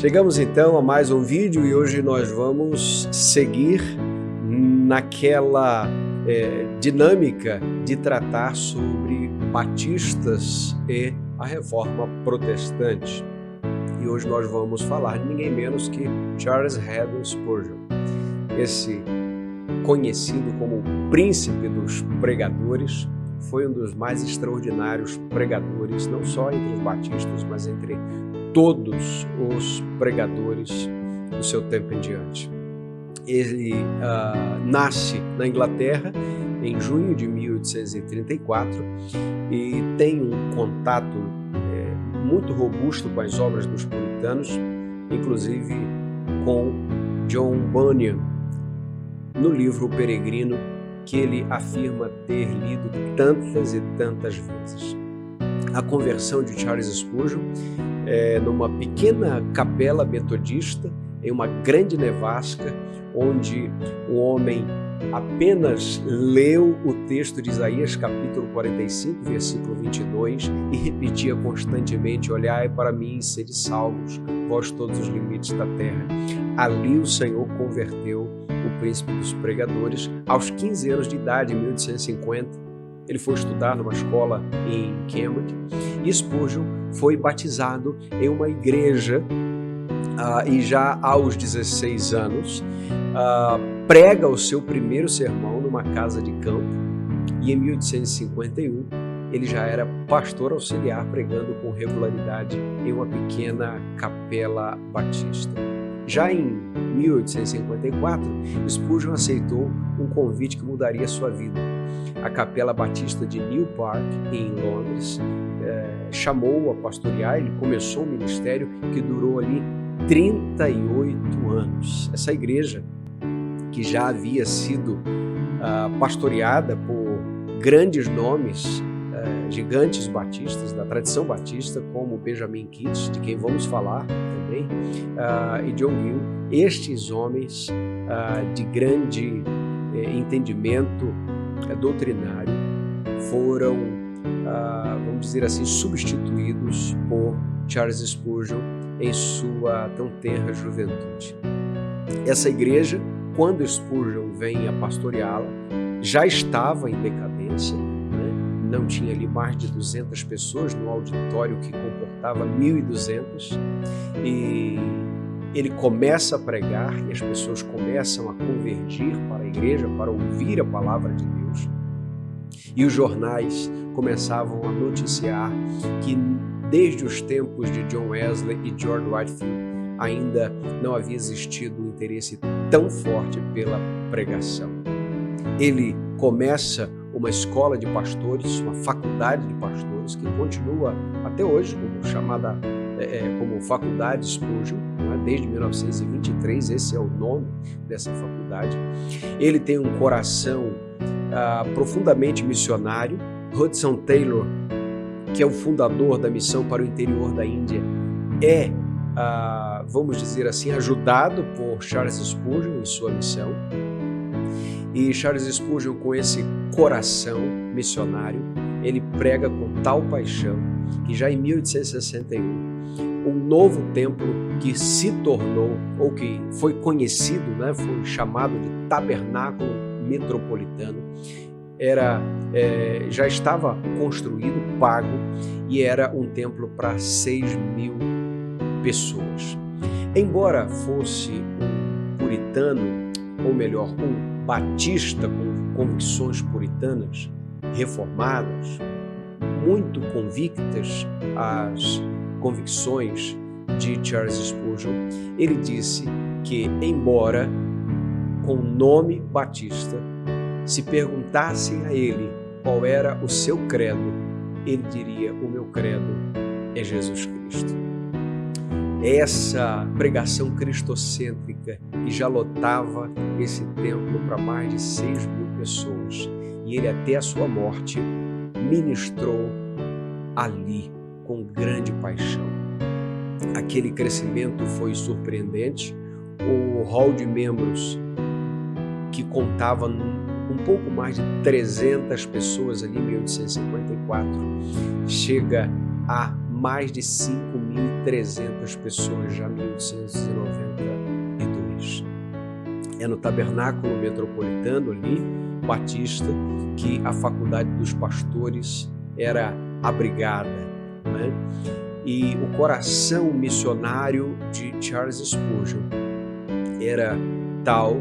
Chegamos então a mais um vídeo e hoje nós vamos seguir naquela dinâmica de tratar sobre batistas e a reforma protestante. E hoje nós vamos falar de ninguém menos que Charles Haddon Spurgeon, esse conhecido como o príncipe dos pregadores. Foi um dos mais extraordinários pregadores, não só entre os batistas, mas entre todos os pregadores do seu tempo em diante. Ele nasce na Inglaterra em junho de 1834 e tem um contato muito robusto com as obras dos puritanos, inclusive com John Bunyan, no livro O Peregrino, que ele afirma ter lido tantas e tantas vezes. A conversão de Charles Spurgeon numa pequena capela metodista em uma grande nevasca, onde o homem apenas leu o texto de Isaías capítulo 45, versículo 22 e repetia constantemente: olhai para mim e sede salvos, vós todos os limites da terra. Ali o Senhor converteu o príncipe dos pregadores. Aos 15 anos de idade, em 1850, ele foi estudar numa escola em Cambridge e Spurgeon foi batizado em uma igreja e já aos 16 anos prega o seu primeiro sermão numa casa de campo e em 1851 ele já era pastor auxiliar pregando com regularidade em uma pequena capela batista. Já em 1854, Spurgeon aceitou um convite que mudaria sua vida. A Capela Batista de New Park, em Londres, chamou-o a pastorear. Ele começou um ministério que durou ali 38 anos. Essa igreja, que já havia sido pastoreada por grandes nomes, gigantes batistas da tradição batista, como Benjamin Keats, de quem vamos falar também, e John Gill, estes homens de grande entendimento doutrinário foram, vamos dizer assim, substituídos por Charles Spurgeon em sua tão tenra juventude. Essa igreja, quando Spurgeon vem a pastoreá-la, já estava em decadência, não tinha ali mais de 200 pessoas no auditório que comportava 1.200, e ele começa a pregar e as pessoas começam a convergir para a igreja, para ouvir a palavra de Deus. E os jornais começavam a noticiar que desde os tempos de John Wesley e George Whitefield ainda não havia existido um interesse tão forte pela pregação. Ele começa uma escola de pastores, uma faculdade de pastores que continua até hoje como Faculdade Spurgeon, desde 1923, esse é o nome dessa faculdade. Ele tem um coração profundamente missionário. Hudson Taylor, que é o fundador da missão para o interior da Índia, vamos dizer assim, ajudado por Charles Spurgeon em sua missão. E Charles Spurgeon, com esse coração missionário, ele prega com tal paixão que já em 1861, um novo templo que se tornou, ou que foi conhecido, foi chamado de Tabernáculo Metropolitano, já estava construído, pago, e era um templo para 6.000 pessoas. Embora fosse um puritano, ou melhor, um batista com convicções puritanas, reformadas, muito convictas às convicções de Charles Spurgeon, ele disse que, embora com o nome batista, se perguntassem a ele qual era o seu credo, ele diria: o meu credo é Jesus Cristo. Essa pregação cristocêntrica que já lotava esse templo para mais de 6.000 pessoas, e ele até a sua morte ministrou ali com grande paixão. Aquele crescimento foi surpreendente. O hall de membros, que contava um pouco mais de 300 pessoas ali em 1854, chega a mais de 5.300 pessoas já em 1892. É no Tabernáculo Metropolitano ali, Batista, que a Faculdade dos Pastores era abrigada, né? E o coração missionário de Charles Spurgeon era tal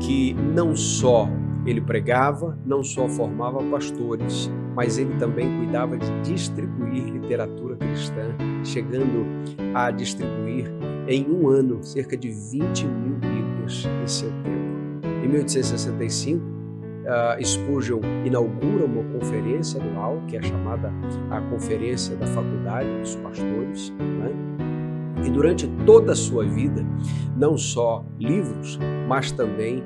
que não só ele pregava, não só formava pastores, mas ele também cuidava de distribuir literatura cristã, chegando a distribuir em um ano cerca de 20 mil Bíblias em seu tempo. Em 1865, Spurgeon inaugura uma conferência anual, que é chamada a Conferência da Faculdade dos Pastores, né? E durante toda a sua vida, não só livros, mas também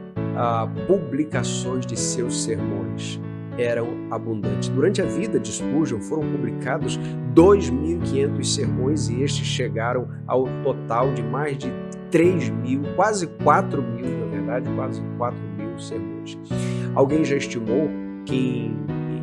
publicações de seus sermões eram abundantes. Durante a vida de Spurgeon foram publicados 2.500 sermões e estes chegaram ao total de mais de 3.000, quase 4.000, na verdade, quase 4.000 sermões. Alguém já estimou que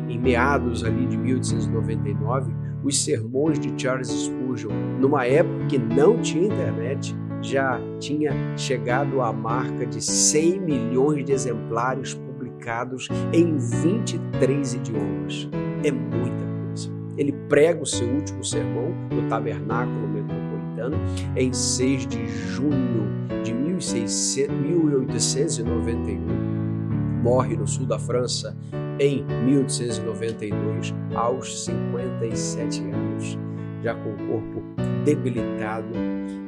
em meados ali de 1899, os sermões de Charles Spurgeon, numa época que não tinha internet, já tinha chegado à marca de 100 milhões de exemplares publicados em 23 idiomas. É muita coisa. Ele prega o seu último sermão no Tabernáculo Metropolitano em 6 de junho de 1891. Morre no sul da França em 1892, aos 57 anos, já com o corpo debilitado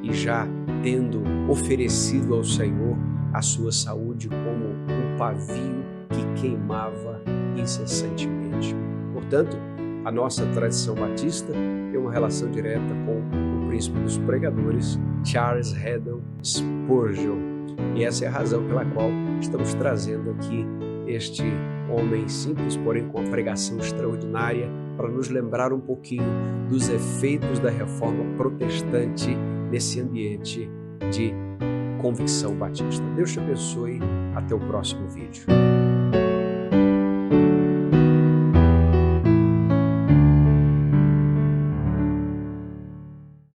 e já tendo oferecido ao Senhor a sua saúde como um pavio que queimava incessantemente. Portanto, a nossa tradição batista tem uma relação direta com o príncipe dos pregadores, Charles Haddon Spurgeon. E essa é a razão pela qual estamos trazendo aqui este homem simples, porém com uma pregação extraordinária, para nos lembrar um pouquinho dos efeitos da reforma protestante nesse ambiente de convicção batista. Deus te abençoe. Até o próximo vídeo.